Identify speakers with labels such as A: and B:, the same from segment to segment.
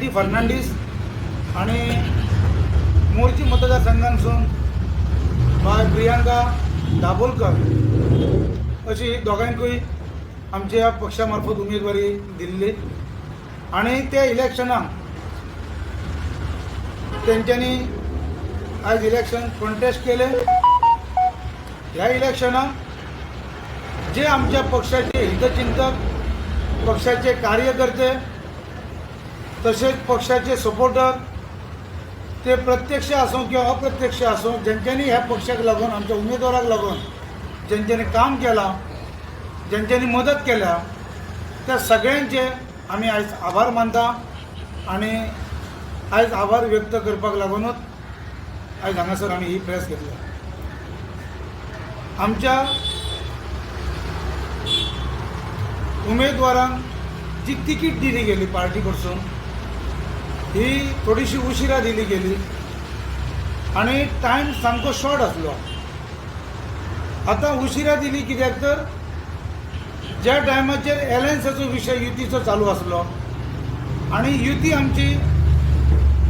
A: स्वाती फर्नांडीस आणि मोर्ची मतदारसंघांसून बाय प्रियांका दाभोलकर अशी दोगांकूय आमच्या पक्षामार्फत उमेदवारी दिल्ली आणि त्या इलेक्शनाक तेंच्यांनी आज इलेक्शन कॉन्टेस्ट केले। ह्या इलेक्शनाक जे आमच्या पक्षाचे हितचिंतक, पक्षाचे कार्यकर्ते तसेच पक्षाचे सपोर्टर ते प्रत्यक्ष असो किंवा अप्रत्यक्ष असो ज्यांच्यांनी ह्या पक्षाक लागून आमच्या उमेदवाराक लागून ज्यांच्यांनी काम केला, ज्यांच्यांनी मदत केल्या त्या सगळ्यांचे आम्ही आज आभार मानता आणि आज आभार व्यक्त करपाक लागूनच आज हांगासर आम्ही ही प्रेस घेतली। आमच्या उमेदवारांक जी तिकीट दिली गेली पार्टी कडसून ही थोडीशी उशिरा दिली गेली आणि टाइम सामको शॉर्ट आसलो। आता उशिरा दिली कित्याक तर ज्या टायमाचेर एलायन्साचो विशय युतीचो चालू आसलो आणि युती आमची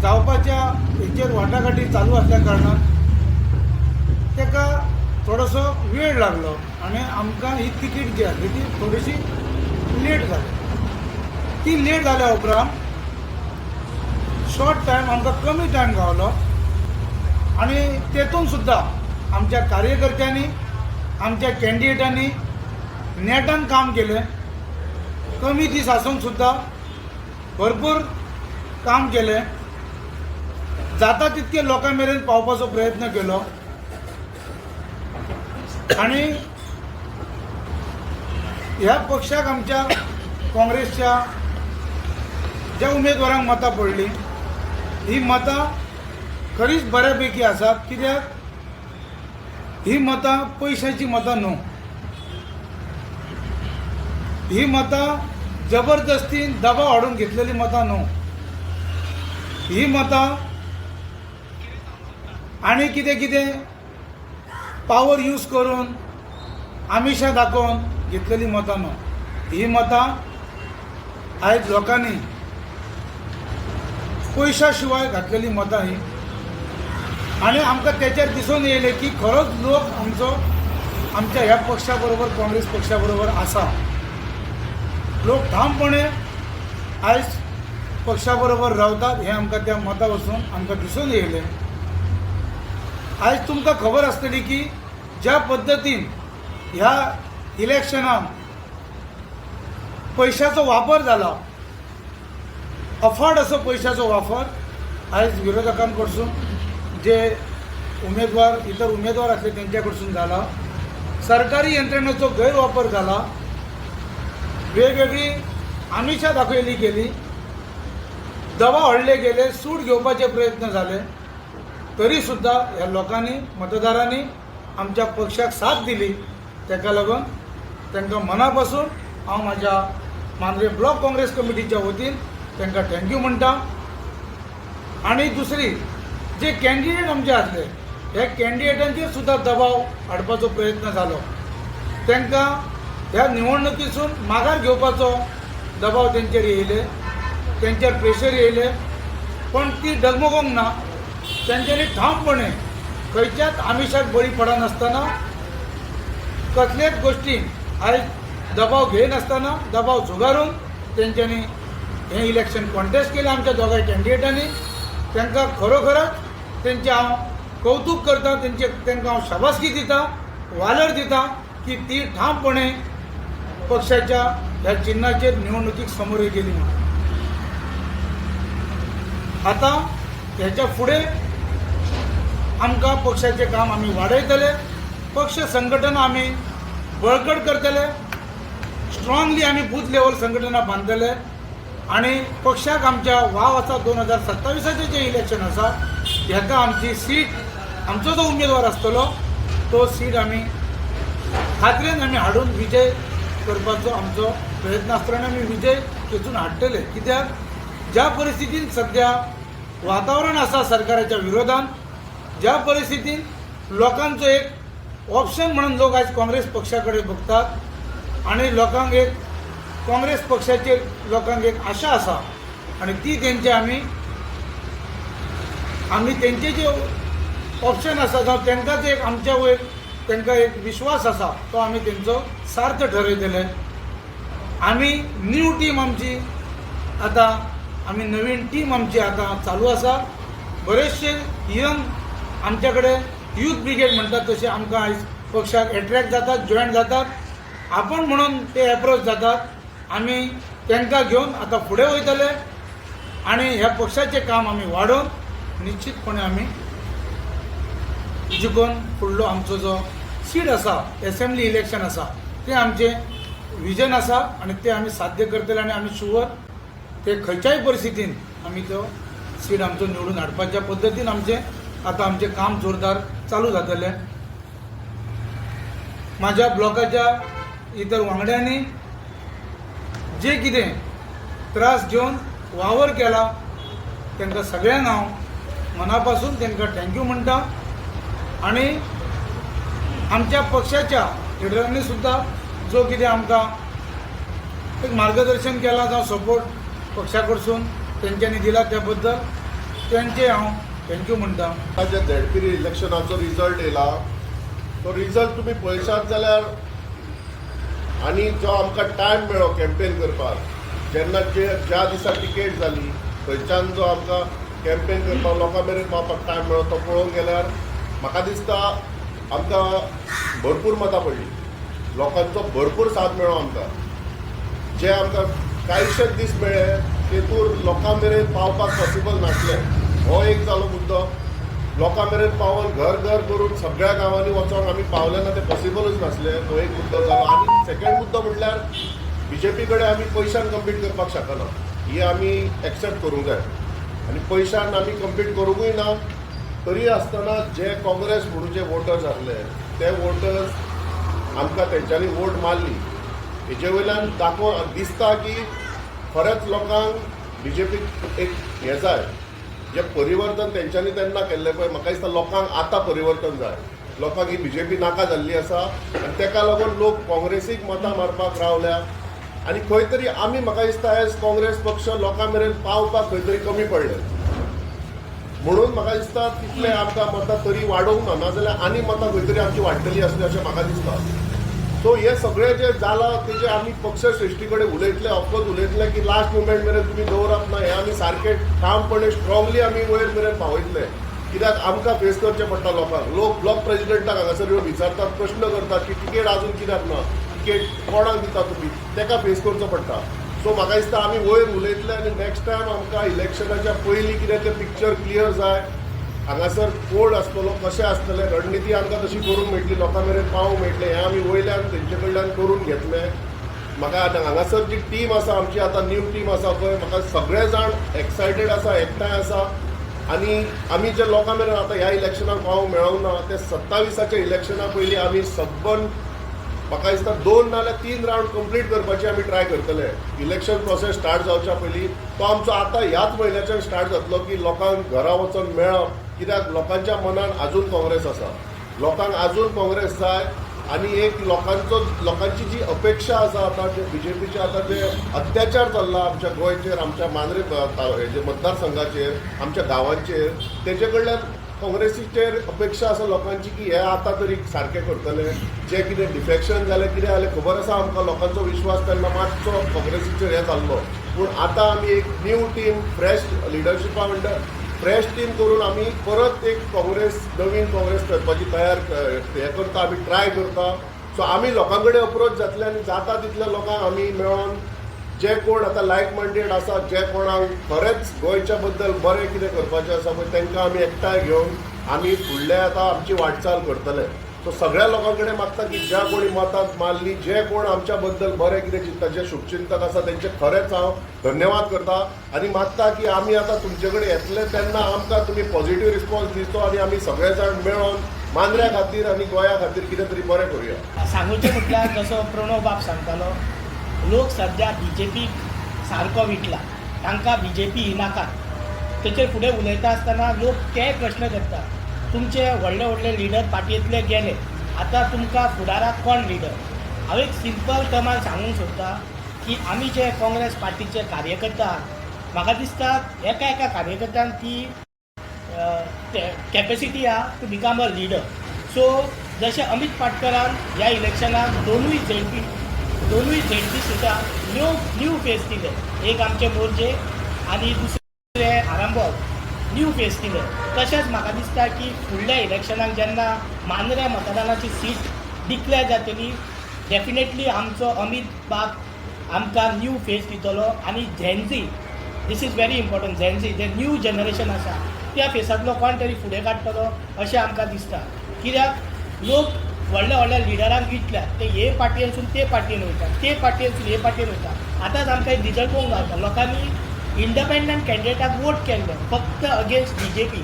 A: जावपाच्या हेचेर वाटाघाटी चालू असल्या कारणान ताका थोडोसो वेळ लागलो आणि आमकां ही तिकीट जी आसली ती थोडीशी लेट जाली। ती लेट जाल्या उपरांत शॉर्ट टायम आमकां कमी टायम गावलो आणि तेतून सुद्दां आमच्या कार्यकर्त्यांनी, आमच्या कॅन्डिडेटांनी नेटान काम केलें। कमी दीस आसून सुद्दां भरपूर काम केलें, जाता तितके लोकां मेरेन पावपाचो प्रयत्न केलो आणि ह्या पक्षाक आमच्या काँग्रेसच्या ज्या उमेदवारांक मतां पडली ही मतां खरीच बऱ्यापैकी आसात, कित्याक ही मतां पयशांची मतां न्हू, ही मतां जबरदस्तीन दबाव हाडून घेतलेली मतां न्हू, ही मतां आणि कितें कितें पावर यूज करून आमिशां दाखोवन घेतलेली मतां न्हू, ही मतां आयज लोकांनी पयशा शिवाय घातलेली मतां ही आणि आमकां तेचेर दिसून येयलें की खरोच लोक आमच्या ह्या पक्षा बरोबर, काँग्रेस पक्षा बरोबर आसा। लोक ठामपणे आयज पक्षा बरोबर रावतात हें आमकां त्या मतां वचून आमकां दिसून येयलें। आयज तुमकां खबर आसतली की ज्या पद्दतीन ह्या इलेक्शनाक पयशाचो वापर जाला, अफाट असो पयशाचो वापर आयज विरोधकां कडसून जे उमेदवार इतर उमेदवार आसले तेंच्या कडसून जाला, सरकारी यंत्रणेचो गैरवापर जाला, वेगवेगळी आमिशां दाखयली गेली, दबाव हाडले गेले, सूट घेवपाचे प्रयत्न झाले, तरी सुद्धा ह्या लोकांनी, मतदारांनी आमच्या पक्षाक साथ दिली। ताका लागून तांकां मना पासून हांव म्हाज्या मांद्रे ब्लॉक काँग्रेस कमिटीच्या वतीन तांकां थँक्यू म्हणटा। आणि दुसरी जे कॅन्डिडेट आमचे आसले ह्या कॅन्डिडेटांचेर सुद्धा दबाव हाडपाचो प्रयत्न जालो, तांकां ह्या निवडणुकीसून माघार घेवपाचो दबाव तेंचेर येयले, तेंचेर प्रेशर येयले, पण ती डगमगोंक ना। तेंच्यांनी ठामपणे खंयच्याच आमिशाक बळी पडनासतना, कसलेच गोष्टी आयज दबाव घेयनासतना, दबाव झुगारून तेंच्यांनी हें इलेक्शन कॉन्टेस्ट केलें आमच्या दोगांय कॅन्डिडेटांनी। तांकां खरोखरच तेंचें हांव कौतुक करता, तांकां हांव शाबासकी दिता, वालोर दिता की ती ठामपणे पक्षाच्या ह्या चिन्हाचेर निवडणुकीक समोर गेली म्हणून। आता ह्याच्या फुडें आमकां पक्षाचें काम आमी वाडयतले, पक्ष संघटना आमी बळकट करतले, स्ट्रॉंगली आमी बूथ लेवल संघटना बांदतले आणि पक्षाक आमच्या वाव आसा 2027चें जें इलेक्शन आसा हेका आमची सीट, आमचो जो उमेदवार आसतलो तो सीट आमी खात्रेन आमी हाडून विजय करपाचो आमचो प्रयत्न आसतना आमी विजय तेतून हाडटले। कित्याक ज्या परिस्थितीन सध्या वातावरण आसा सरकाराच्या विरोधान, ज्या परिस्थितीन लोकांचो एक ऑप्शन म्हणून लोक आज काँग्रेस पक्षाकडे बघतात आणि लोकांक एक काँग्रेस पक्षाचेर लोकांक एक आशा आसा आणि ती तेंचे आम्ही त्यांचे जे ऑप्शन आसा जावं तांकांच एक आमच्या वयर तांकां एक विश्वास आसा तो आमी तेंचो सार्थ ठरयतले. आमी न्यू टीम आमची आतां आमी नवीन टीम आमची आतां चालू आसा. बरेचशे यंग आमच्या कडेन यूथ ब्रिगेड म्हणटात तशें आमकां आयज पक्षाक एट्रॅक्ट जातात, जॉयन जातात. आपण म्हणून ते एप्रोच जातात. आमी तांकां घेवन आतां फुडें वयतले आनी ह्या पक्षाचें काम आमी वाडोवन निश्चितपणे आमी जिखून फुडलो आमचो जो सीट आसा एसेंब्ली इलेक्शन आसा ते आमचें विजन आसा आनी ते आमी साध्य करतले आनी आमी शुअर ते खंयच्याय परिस्थितीन आमी तो सीट आमचो निवडून हाडपाच्या पद्दतीन आमचें काम जोरदार चालू जातलें. म्हाज्या ब्लॉकाच्या इतर वांगड्यांनी जे कितें त्रास घेवन वावर केला तांकां सगळ्यांक हांव मनापासून तांकां थँक्यू म्हणटा. आनी आमच्या पक्षाच्या लिडरांनी सुद्दां जो कितें आमकां एक मार्गदर्शन केलां जावं सपोर्ट पक्षा कडसून तेंच्यांनी दिला त्या बद्दल तेंचे हांव थँक्यू म्हणटा.
B: जे झेडपी इलेक्शनाचो रिजल्ट येयला तो रिजल्ट तुमी पळयशात जाल्यार आनी जो आमकां टायम मेळ्ळो कॅम्पेन करपाक जेन्ना ज्या दिसा टिकेट जाली थंयच्यान जो आमकां कॅम्पेन करपाक लोकां मेरेन पावपाक टायम मेळ्ळो तो पळोवंक गेल्यार म्हाका दिसता आमकां भरपूर मतां पडली. लोकांचो भरपूर साथ मेळ्ळो आमकां. जे आमकां कांयशेच दीस मेळ्ळे तेतून लोकां मेरेन पावपाक पॉसिबल नासलें. हो एक जालो मुद्दो. लोकां मेरेन पावोन घर घर करून सगळ्या गांवांनी वचोन आमी पावले ना ते पॉसिबलूच नासलें. तो एक मुद्दो जालो. आनी सेकंड मुद्दो म्हणल्यार बीजेपी कडेन आमी पयशान कम्पीट करपाक शकना ही आमी एक्सेप्ट करूंक जाय. आनी पयशान आमी कम्पीट करूंकूय ना. तरी आसतना जे काँग्रेस म्हणून जे वोटर्स आसले ते वोटर्स आमकां तेंच्यांनी वोट मारली. हेजे वयल्यान दिसता की खरेंच लोकांक बीजेपीक एक हें जाय जे परिवर्तन तेंच्यांनी तेन्ना केल्लें पळय म्हाका दिसता लोकांक आतां परिवर्तन जाय. लोकांक ही बीजेपी नाका जाल्ली आसा आनी ताका लागून लोक काँग्रेसीक मतां मारपाक रावल्या. आनी खंय तरी आमी म्हाका दिसता आयज काँग्रेस पक्ष लोकां मेरेन पावपाक खंय तरी कमी पडले. म्हणून म्हाका दिसता तितले आमकां मतां तरी वाडोवंक ना नाजाल्यार आनी मतां खंय तरी आमची वाडटली आसली अशें म्हाका दिसता. सो हे सगळें जे जालां तेजे आमी पक्ष श्रेश्ठी कडेन उलयतले ऑफकोर्स उलयतले की लास्ट मुमेंट मेरेन तुमी दवरप ना हें आमी सारकें ठामपणे स्ट्रॉंगली आमी वयर मेरेन पावयतले. कित्याक आमकां फेस करचें पडटा लोकांक. लोक ब्लॉक प्रेजिडेंटाक हांगासर येवन विचारतात प्रश्न करतात की टिकेट आजून कित्याक ना टिकेट कोणाक दिता तुमी ताका फेस करचो पडटा. सो म्हाका दिसता आमी वयर उलयतले आनी नेक्स्ट टायम आमकां इलेक्शनाच्या पयलीं कितें तें पिक्चर क्लियर जाय. हांगासर कोड आसतलो कशें आसतलें रणनिती आमकां तशी करूंक मेळटली लोकां मेरेन पावूंक मेळटलें हें आमी वयल्यान तेंचे कडल्यान करून घेतलें. म्हाका आतां हांगासर जी टीम आसा आमची आतां न्यू टीम आसा पळय म्हाका सगळे जाण एक्सायटेड आसा एकठांय आसा. आनी आमी जे लोकां मेरेन आतां ह्या इलेक्शनाक पावूंक मेळोंक ना ते 27 इलेक्शना पयलीं आमी सबंद म्हाका दिसता 2 नाजाल्यार 3 रावंड कंप्लीट करपाची आमी ट्राय करतले. इलेक्शन प्रोसेस स्टार्ट जावच्या पयलीं तो आमचो आतां ह्याच म्हयन्याच्यान स्टार्ट जातलो की लोकांक घरा वचून मेळप. कित्याक लोकांच्या मनान आजून काँग्रेस आसा. लोकांक आजून काँग्रेस जाय आनी एक लोकांची जी अपेक्षा आसा आतां जे बीजेपीचे आतां जे अत्याचार चल्ला आमच्या गोंयचेर आमच्या मांद्रे हेजे मतदारसंघाचेर आमच्या गांवांचेर तेजे कडल्यान काँग्रेसीचेर अपेक्षा आसा लोकांची की हे आतां तरी सारकें करतले. जे कितें डिफेक्शन जालें कितें जालें खबर आसा आमकां लोकांचो विश्वास तेन्ना मातसो काँग्रेसीचेर हें जाल्लो. पूण आतां आमी एक न्यू टीम फ्रेश लिडरशिपा म्हणटा फ्रेश टीम करून आमी परत एक नवीन काँग्रेस करपाची तयार हें करता आमी ट्राय करता. सो आमी लोकां कडेन अप्रोच जातले आनी जाता तितल्या लोकांक आमी मेळोन जे कोण आतां लायक मायंडेड आसा जे कोणाक खरेंच गोंयच्या बद्दल बरें कितें करपाचें आसा पळय तांकां आमी एकठांय घेवन आमी फुडले आतां आमची वाटचाल करतले. सो सगळ्या लोकां कडेन मागता की ज्या कोणी मतां मारली जे कोण आमच्या बद्दल बरें कितें चिंतता जे शुभचिंतक आसा तेंचे खरेंच हांव धन्यवाद करता आनी मागता की आमी आतां तुमचे कडेन येतले तेन्ना आमकां तुमी पॉझिटिव्ह रिस्पॉन्स दितो आनी आमी सगळे जाण मेळोन मांद्र्या खातीर आनी गोंया खातीर कितें तरी बरें करुया.
C: सांगूचें म्हटल्यार जसो प्रणव बाब सांगतालो लोक सध्या बीजेपीक सारको विटला तांकां बीजेपी नाका. तेचेर फुडें उलयता आसतना लोक ते प्रश्न करता तुमचे व्हडले व्हडले लिडर पार्टयेंतले गेले आतां तुमकां फुडाराक कोण लिडर. हांव एक सिंपल टर्मान सांगूंक सोदता की आमी जे काँग्रेस पार्टीचे कार्यकर्ता म्हाका दिसता एका एका कार्यकर्त्यान ती कॅपेसिटी आहा to become a leader. So जशें अमित पाटकरान ह्या इलेक्शनाक दोनूय झेडपी सुद्दां न्यू फेस दिले. एक आमचे मोर्जे आनी दुसरे आरांबोल न्यू फेस दिले. तशेंच म्हाका दिसता की फुडल्या इलेक्शनाक जेन्ना मांद्रे मतदानाची सीट डिक्लेअर जातली डेफिनेटली आमचो अमित बाब आमकां न्यू फेस दितलो. आनी झेनझी, दीस इज व्हेरी इम्पॉर्टंट, झेनझी जे न्यू जनरेशन आसा त्या फेसांतलो कोण तरी फुडें काडटलो अशें आमकां दिसता. कित्याक लोक व्हडल्या व्हडल्या लिडरांक विटल्यात, ते हे पार्टयेनसून ते पार्टयेन वयतात, ते पार्टयेनसून हे पार्टयेन वयतात. आतांच आमकां एक रिजल्ट पळोवंक गावता, लोकांनी इंडिपेंडंट कॅन्डिडेटाक वोट केल्ले फक्त against BJP.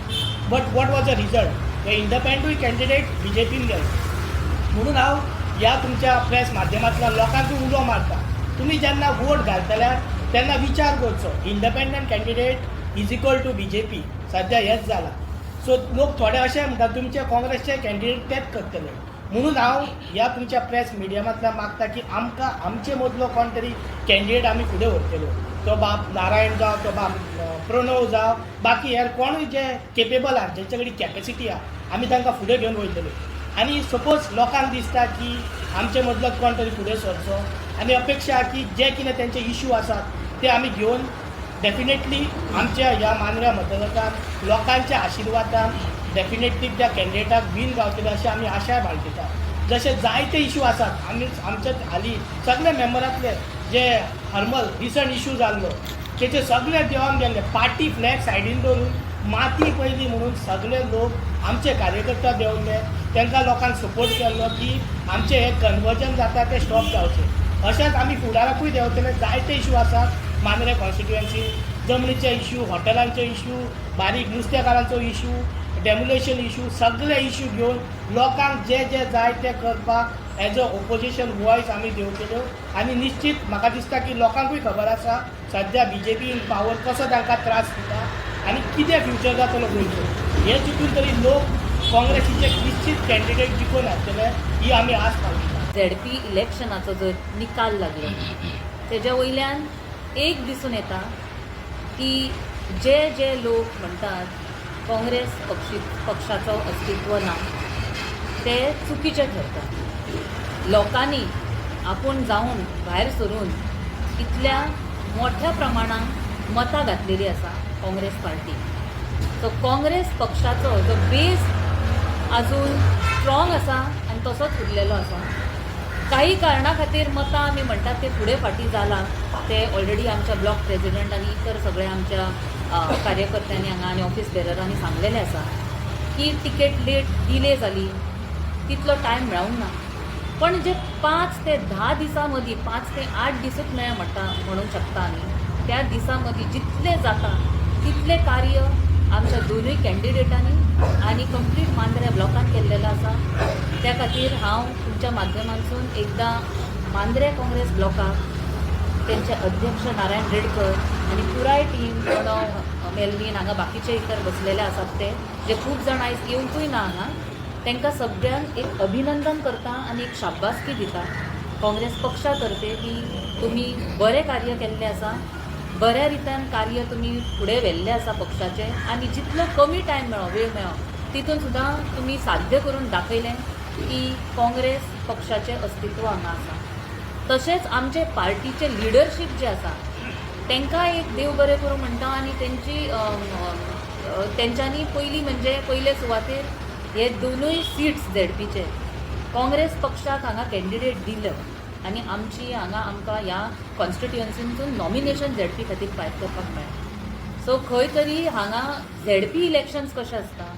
C: But what was a result? हे इंडिपेंडंट कॅन्डिडेट बीजेपीन गेले. म्हणून हांव ह्या तुमच्या प्रेस माध्यमांतल्यान लोकांक उलो मारता, तुमी जेन्ना वोट घालतल्यार तेन्ना विचार करचो. Independent candidate is equal to BJP सध्या हेच जाला. सो लोक थोडे अशें म्हणटात तुमचे काँग्रेसचे कॅन्डिडेट तेच करतले. म्हणून हांव ह्या तुमच्या प्रेस मिडियमांतल्यान मागता की आमकां आमचे मदलो कोण तरी कॅन्डिडेट आमी फुडें व्हरतलो. तो बाब नारायण जावं, तो बाब प्रणव जावं, बाकी हेर कोणूय जे केपेबल आहा, जेंचे कडेन कॅपेसिटी आहा, आमी तांकां फुडें घेवन वयतले. आनी सपोज लोकांक दिसता की आमचे मदलो कोण तरी फुडें सरचो आनी अपेक्षा की जे कितें तेंचे इश्यू आसात ते आमी घेवन डेफिनेटली आमच्या ह्या मांद्र्या मतदारांत लोकांच्या आशिर्वादान डेफिनेटली त्या कॅन्डिडेटाक विन गावतले अशें आमी आशाय बाळगिता. जशे जायते इश्यू आसात आमचे हालीं सगळे मेंबरांतले जे हरमल रिसंट इश्यू जाल्लो तेचे सगळे देंवन गेल्ले. पार्टी फ्लॅग सायडीन दवरून माती पयली म्हणून सगळे लोक आमचे कार्यकर्ता देंवले, तांकां लोकांक सपोर्ट केल्लो की आमचे हे कन्वर्जन जाता ते स्टॉप जावचें. अशेंच आमी फुडाराकूय देंवतले. जायते इश्यू आसात मांद्रे कॉन्स्टिट्युएन्सी, जमनीचे इश्यू, हॉटेलांचे इश्यू, बारीक नुस्तेकारांचो इश्यू, डेमोलेशन इश्यू, सगळे इश्यू घेवन लोकांक जे जे जाय ते करपाक एज अ ओपोजिशन वॉयस आमी देंवतल्यो. आनी निश्चित म्हाका दिसता की लोकांकूय खबर आसा सद्या बीजेपी इन पावर कसो तांकां त्रास दिता आनी कितें फ्युचर जातलो गोंयचो. हे चिंतून तरी लोक काँग्रेसीचे निश्चित कॅन्डिडेट जिखून हाडटले ही आमी आस बाळगिता.
D: झेडपी इलेक्शनाचो जर निकाल लागलो तेज्या वयल्यान एक दिसून येता की जे जे लोक म्हणटात काँग्रेस पक्षाचो अस्तित्व ना ते चुकीचे ठरतात. लोकांनी आपूण जावन भायर सरून इतल्या मोठ्या प्रमाणात मतां घातलेली आसा काँग्रेस पार्टी. सो काँग्रेस पक्षाचो जो बेस अजून स्ट्रॉंग आसा आनी तसोच उरलेलो आसा. काही कारणा खातीर मतां आमी म्हणटात ते फुडें फाटीं जालां. ते ऑलरेडी आमच्या ब्लॉक प्रेजिडेंट आनी इतर सगळ्या आमच्या कार्यकर्त्यांनी हांगा आनी ऑफिस बेररांनी सांगलेलें आसा की टिकेट लेट डिले जाली, तितलो टायम मेळूंक ना. पण जे 5 ते 10 दिसां मदीं 5 ते 8 दिसूच मेळ म्हणूंक शकता आमी. त्या दिसां मदीं जितलें जाता तितलें कार्य आमच्या दोनूय कॅन्डिडेटांनी आनी कंप्लीट मांद्रे ब्लॉकान केल्लेलो आसा. त्या खातीर हांव तुमच्या माध्यमांतसून एकदां मांद्रे काँग्रेस ब्लॉकाक तेंचे अध्यक्ष नारायण रेडकर आनी पुराय टीम प्रणव मेलवीन हांगा बाकीचे इतर बसलेले आसात ते जे खूब जाण आयज येवंकूय ना हांगा, तांकां सगळ्यांक एक अभिनंदन करता आनी एक शाब्बासकी दिता काँग्रेस पक्षा तर्फे की तुमी बरें कार्य केल्लें आसा, बऱ्या रितीन कार्य तुमी फुडें व्हेल्लें आसा पक्षाचें आनी जितलो कमी टायम मेळ्ळो वेळ मेळ्ळो तितून सुद्दां तुमी साध्य करून दाखयलें की काँग्रेस पक्षाचें अस्तित्व हांगा आसा. तशेंच आमचे पार्टीचे लिडरशीप जे आसा तांकां एक देव बरें करूं म्हणटा आनी तेंच्यांनी पयलीं म्हणजे पयले सुवातेर हे दोनूय सीट्स झेडपीचे काँग्रेस पक्षाक हांगा कॅन्डिडेट दिलो आनी आमची हांगा आमकां ह्या कॉन्स्टिट्युएन्सींतून नॉमिनेशन झेडपी खातीर फायट करपाक मेळ्ळें. सो खंय तरी हांगा झेडपी इलेक्शन्स कशें आसता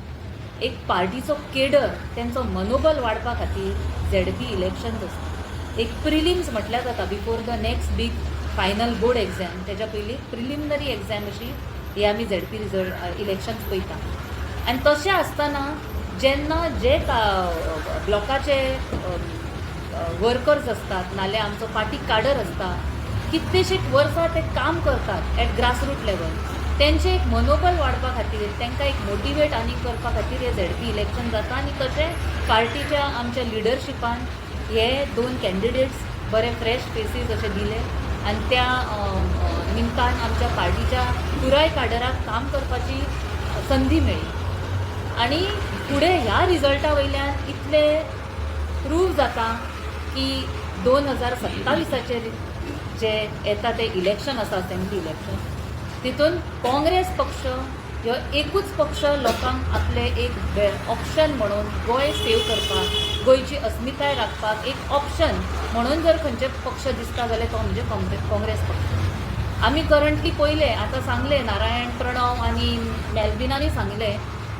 D: एक पार्टीचो केडर तेंचो मनोबल वाडपा खातीर झेडपी इलेक्शन्स आसता. एक प्रिलिम्स म्हटल्यार जाता before the next big final board exam, तेज्या पयलीं प्रिलिमिनरी एग्जाम अशी ही आमी झेडपी इलेक्शन्स पळयता. आनी तशें आसतना जेन्ना जे ब्लॉकाचे वर्कर्स असतात नाल्यार आमचो पार्टी काडर आसता कितलेशीच वर्सां ते काम करतात एट ग्रासरूट लेवल, तेंचें एक मनोबल वाडपा खातीर तांकां एक मोटिवेट आनी करपा खातीर हे झेडपी इलेक्शन जाता. आनी तशें पार्टीच्या आमच्या लिडरशिपान हे 2 कॅन्डिडेट्स बरे फ्रेश फेसीस अशे दिले आनी त्या निमतान आमच्या पार्टीच्या पुराय काडराक काम करपाची संदी मेळ्ळी आणि फुडें ह्या रिजल्टा वयल्यान इतले प्रूव जाता की 2027 जे येता ते इलेक्शन आसा असेंब्ली इलेक्शन तितून काँग्रेस पक्ष ह्यो एकूच पक्ष लोकांक आपले एक ऑप्शन म्हणून गोंय सेव करपाक गोंयची अस्मिताय राखपाक एक ऑप्शन म्हणून जर खंयचे पक्ष दिसता जाल्यार तो म्हणजे काँग्रेस पक्ष. आमी करंटली पयले आतां सांगले नारायण प्रणव आनी मेल्विनांनी सांगले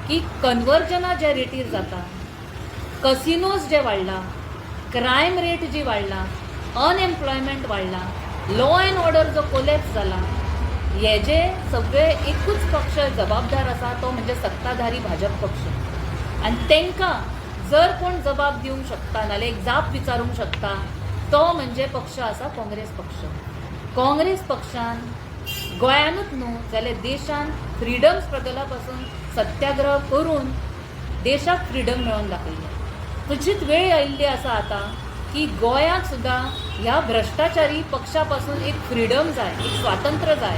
D: की कन्वर्जना जे रेटीर जाता, कसिनोज जे वाडला, क्रायम रेट जी वाडला, अनएम्प्लॉयमेंट वाडला, लॉ अँड ऑर्डर जो कोलॅप्स जाला हे जे सगळे एकूच पक्ष जबाबदार आसा तो म्हणजे सत्ताधारी भाजप पक्ष. आनी तांकां जर कोण जबाब दिवंक शकता नाल्यार एक जाप विचारूंक शकता तो म्हणजे पक्ष आसा काँग्रेस पक्ष. काँग्रेस पक्षान गोंयानूच न्हू जाल्यार देशान फ्रिडम स्ट्रगला पासून सत्याग्रह करून देशाक फ्रिडम मेळोवन दाखयलें. तुजीच वेळ आयिल्ली आसा आतां की गोंयाक सुद्दां ह्या भ्रश्टाचारी पक्षा पासून एक फ्रिडम जाय, एक स्वातंत्र्य जाय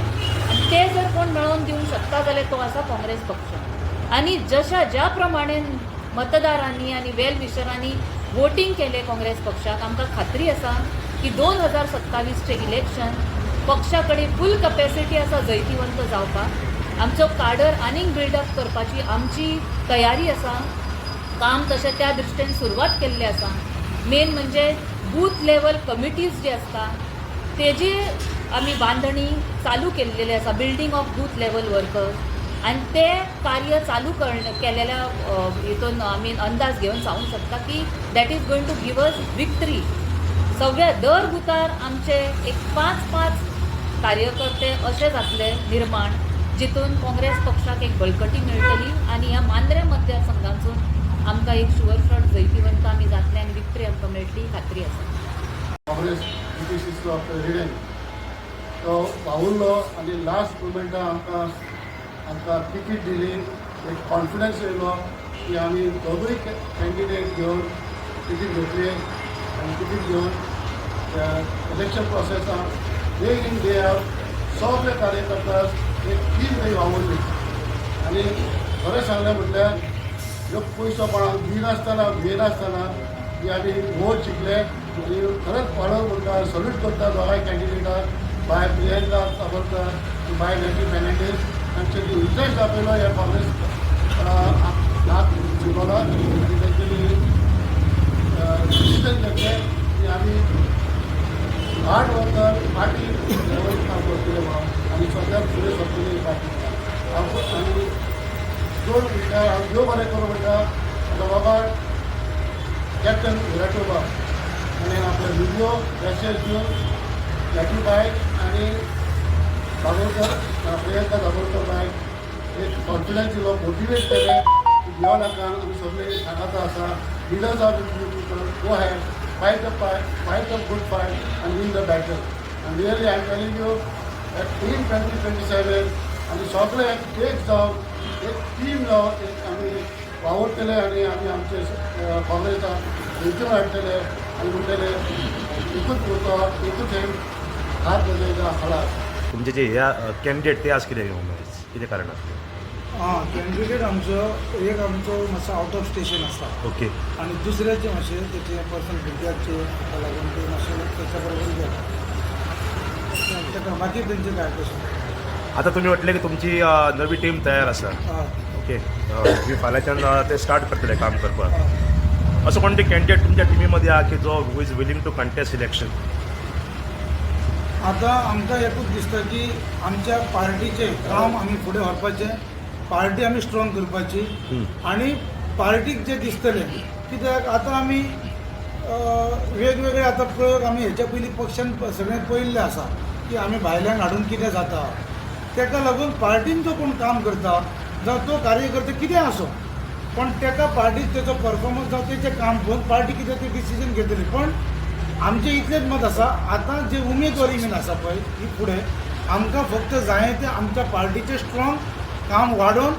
D: आनी ते जर कोण मेळोवन दिवंक शकता जाल्यार तो आसा काँग्रेस पक्ष. आनी ज्या प्रमाणे मतदारांनी आनी वेल विशरांनी वोटींग केलें काँग्रेस पक्षाक आमकां खात्री आसा की 2027 इलेक्शन पक्षा कडेन फूल कॅपेसिटी आसा जैतिवंत जावपाक. आमचो काडर आनीक बिल्डअप करपाची आमची तयारी आसा. काम तशें त्या दृश्टीन सुरवात केल्ली आसा. मेन म्हणजे बूथ लेवल कमिटीज जी आसता तेजी आमी बांधणी चालू केल्लेली आसा, building of booth level workers आनी ते कार्य चालू केलेल्या हितून आमी अंदाज घेवन सांगूंक शकता की that is going to give us victory. सगळ्या दर बुथार आमचे एक 5-5 कार्यकर्ते अशे जातले निर्माण जितून काँग्रेस पक्षाक एक बळकटी मेळटली आनी ह्या मांद्रे मतदारसंघांतून आमकां एक शुअर शॉट जैतिवंत आमी जातले आनी विक्ट्री आमकां मेळटली खात्री आसा.
E: काँग्रेस PPCचो प्रेसिडेंट तो पावुल्लो आनी लास्ट मुमेंटा आमकां टिकीट दिली. एक कॉन्फिडन्स येयलो की आमी दोगूय कॅन्डिडेट घेवन टिकीट घेतली आनी टिकीट घेवन इलेक्शन प्रोसेसांत डे इन डे आवट सगळे कार्यकर्ता एक टीम थंय वावुरली. आनी खरें सांगलें म्हटल्यार ह्यो पयसो कोणाक दिनासतना भियेनासतना की आमी वोट जिखले आनी खरेंच कोणाक म्हणटा सल्यूट करता दोगांय कॅन्डिडेटाक, बाय प्रियंका सावरकर, बाय नॅटी फेर्नांडीस हांचे इंट्रस्ट दाखयलो ह्या काँग्रेस हात जिखलो आनी तेंच्यांनी डिसिजन घेतलें की आमी 8 वर्सां पार्टी लेवल काम करतले म्हणून आनी सद्याक फुडें सरतली पार्टी. आनी दोन म्हणटा हांव देव बरें करूं म्हणटा आतां बाबा कॅप्टन विराटोबा आनी आपले व्हिडिओ मॅसेज दिवन जातीबाय आनी दाबोळकर प्रियंका दाबोळकर बायक एक कॉन्फिडन्स दिलो, मोटिवेट केलें की देवा नाका आमी सगळे सांगाता आसा leaders are go had fight the good fight आनी वीन द बॅटल. आनी really I am telling you that in 2027 आनी सगळे एक जावन एक टीम जावन एक आमी वावरतले आनी आमी आमचे काँग्रेसाक वेंचून हाडटले आनी म्हणटले एकूच पुरतो एकूच हें हात बदलता हळा.
F: तुमचे जे ह्या कॅन्डिडेट ते आज कितें कितें कारण
A: कॅन्डिडेट आमचो एक आमचो मातसो आउट ऑफ स्टेशन आसा
F: ओके
A: आनी दुसऱ्याचे मातशे तेचे पर्सनल भुरग्याचे हाका लागून ते मातशे तेच्या बरोबर गेला तेका बाकी तेंचे काय तशें.
F: आता तुम्ही म्हटले की तुमची नवी टीम तयार आसा ओके तुम्ही फाल्यांच्यान ते स्टार्ट करतले काम करपाक. असो कोणते कॅन्डिडेट तुमच्या टिमी मध्ये आहा की जो who is willing to contest election?
A: आतां आमकां एकूच दिसता की आमच्या पार्टीचें काम आमी फुडें व्हरपाचें, पार्टी आमी स्ट्रॉंग करपाची आनी पार्टीक जें दिसतलें कित्याक आतां आमी वेगवेगळे आतां प्रयोग आमी हेच्या पयलीं पक्षान सगळें पळयल्लें आसा की आमी भायल्यान हाडून कितें जाता. तेका लागून पार्टीन जो कोण काम करता जावं तो कार्यकर्ते कितें आसो पण तेका पार्टीक तेचो परफॉर्मन्स जावं तेचें काम पळोवन पार्टी कितें तें डिसिजन घेतली. पण आमचें इतलेंच मत आसा आतां जे उमेदवारी बीन आसा पळय ही फुडें आमकां फक्त जाय तें आमच्या पार्टीचें स्ट्रॉंग काम वाडोवन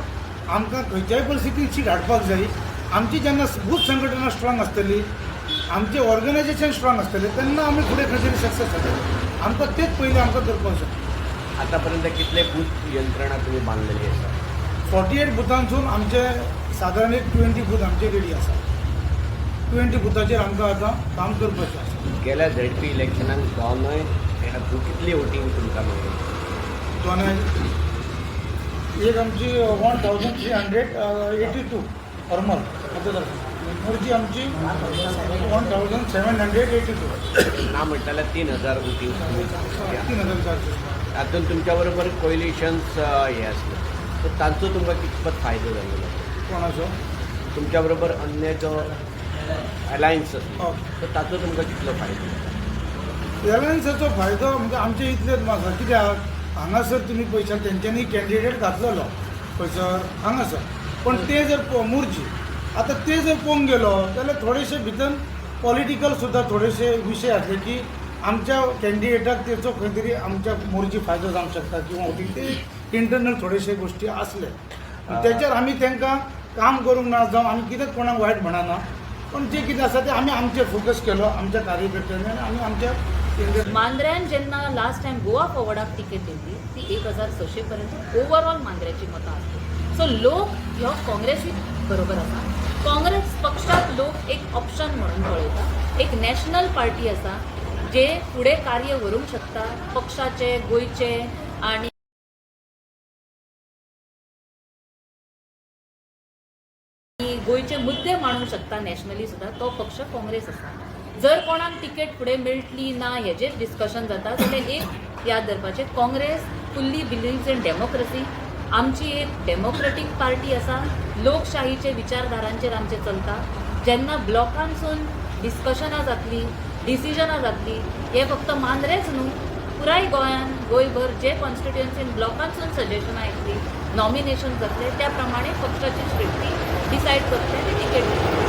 A: आमकां खंयच्याय परिस्थितीन सीट हाडपाक जाय. आमची जेन्ना बूथ संघटना स्ट्रॉंग आसतली, आमचें ऑर्गनायजेशन स्ट्रॉंग आसतलें तेन्ना आमी फुडें खंय तरी सक्सेस जातले. आमकां तेच पयलीं आमकां करपाक जाय
G: आतापर्यंत कितले बूथ यंत्रणा तुम्ही बांधलेली आसा?
A: 48 बुथांसून आमचे साधारण एक 20 बूथ आमचे रेडी आसा. 20 बुथाचेर आमकां आतां काम करपाचें आसा.
G: गेल्या झेडपी इलेक्शनाक दोनूय कितली वोटींग तुमकां मेळ्ळी?
A: दोनाय एक आमची 1382 हरमल मतदार मोरची आमची 1782.
G: ना म्हणटाल्यार 3000 वोटींग तुम्ही
A: 3400.
G: तातूंत तुमच्या बरोबर कोयलिशन्स हे आसले, सो तांचो तुमकां कितपत फायदो जाल्लो?
A: कोणाचो?
G: तुमच्या बरोबर अन्य जो अलायन्स आसलो
A: हय.
G: सो ताचो तुमकां कितलो फायदो?
A: एलायन्साचो फायदो म्हणजे आमचे इतलेच आसा. कित्याक हांगासर तुमी पळयशात तेंच्यांनी कॅन्डिडेट घातलेलो खंयसर हांगासर, पण ते जर मुर्जी आतां ते जर पळोवंक गेलो जाल्यार थोडेशे भितर पॉलिटिकल सुद्दां थोडेशे विशय आसले की आमच्या कॅन्डिडेटाक तेचो खंय तरी आमच्या मोरची फायदो जावंक शकता किंवा ते इंटरनल थोडेशे गोश्टी आसले. त्याच्यार आमी तांकां काम करूंक ना जावं आमी कितेंच कोणाक वायट म्हणना, पण जे कितें आसा ते आमी आमचेर फोकस केलो आमच्या कार्यकर्त्यांनी आनी आमी आमच्या
D: मांद्र्यान जेन्ना लास्ट टायम गोवा फॉरवर्डाक तिकेट दिली ती 1600 पर्यंत ओवरऑल मांद्र्याची मतां आसली. सो लोक ह्यो काँग्रेसीक बरोबर आसा. काँग्रेस पक्षाक लोक एक ऑप्शन म्हणून पळयता, एक नॅशनल पार्टी आसा जे फुडें कार्य व्हरूंक शकता पक्षाचे, गोंयचे आनी गोंयचे मुद्दे मांडूंक शकता नॅशनली सुद्दां. तो पक्ष काँग्रेस आसा. जर कोणाक तिकेट फुडें मेळटली ना हेजेर डिस्कशन जाता जाल्यार एक याद धरपाचें, काँग्रेस फुल्ली बिलिव्स इन डेमोक्रेसी. आमची एक डेमोक्रेटीक पार्टी आसा. लोकशाहीचे विचारधारांचेर आमचें चलता. जेन्ना ब्लॉकांसून डिस्कशनां जातलीं, डिसिजनां जातलीं, हे फक्त मांद्रेच न्हू, पुराय गोंयान गोंयभर जे कॉन्स्टिट्युएन्सीन ब्लॉकांसून सजेशनां येतलीं, नॉमिनेशन जातले त्या प्रमाणे पक्षाची स्ट्रेटजी डिसायड करतले आनी तिकेट दितले.